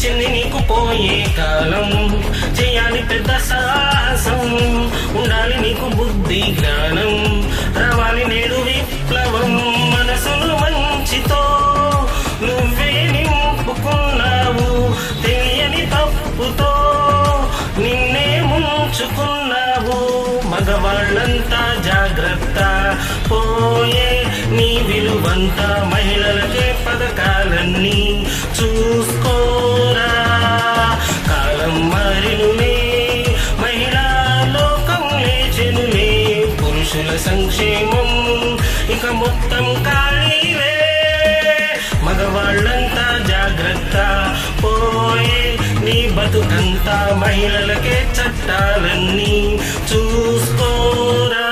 వచ్చింది నీకు పోయే కాలం, చేయాలి పెద్ద సాహసం, ఉండాలి నీకు బుద్ధి జ్ఞానం, రావాలి నేడు విప్లవం. మనసును మంచితో నువ్వే నింపుకున్నావు, తెలియని తప్పుతో నిన్నే ముంచుకున్నావు. మగవాళ్ళంతా జాగ్రత్త, పోయే నీ విలువంతా, మహిళలకే పథకాలన్నీ చూసుకోరా. కాలం మారినులే, మహిళా లోకం లేచెనులే, పురుషుల సంక్షేమం ఇక మొత్తం ఖాళీలే. మగవాళ్ళంతా జాగ్రత్త, పోయే నీ బతుకంతా, మహిళలకే చట్టాలన్నీ చూసుకోరా.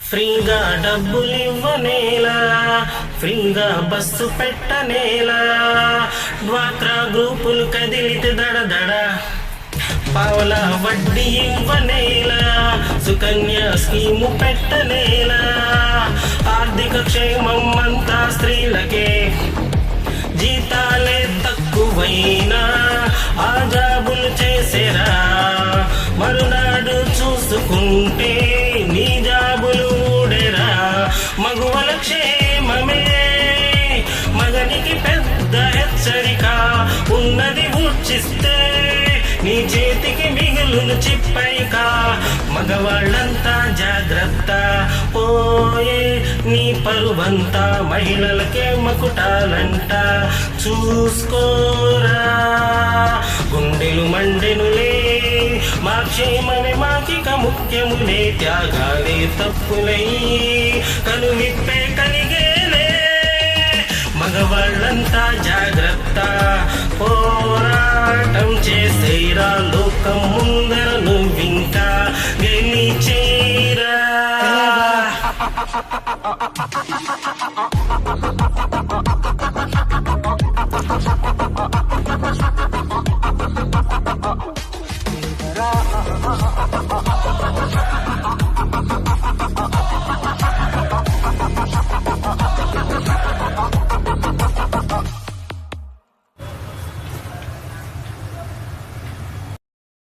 ఫ్రీగా డబ్బులివ్వనేలా, ఫ్రీగా బస్సు పెట్టనేలా, డ్వాక్రా గ్రూపులు కదిలితే దడదడ పావలా వడ్డీ ఇవ్వనేలా, సుకన్య స్కీము పెట్టనేలా, ఆర్థిక క్షేమం అంతా స్త్రీలకే, జీతాలే తక్కువైనా ఆ జాబులు చేసేరా. మరునాడు చూసుకుంటే నీ జాబులు ఊడేరా. మగువల క్షేమమే మగనికి పెద్ద హెచ్చరిక, ఉన్నది ఊడ్చిస్తే నీ చేతికి మిగులును చిప్పైక. మగవాళ్ళంతా జాగ్రత్త, పోయే నీ పరువంతా, మహిళలకే మకుటాలంట చూసుకోరా. గుండెలు మండెనులే, మా క్షేమమే మాకిక ముఖ్యములే, త్యాగాలే తప్పులై కనువిప్పే కలిగేలే. మగవాళ్ళంతా జాగ్రత్త, పోరాటం చేసేరా, లోకం ముందర నువ్వింకా గెలిచేరా.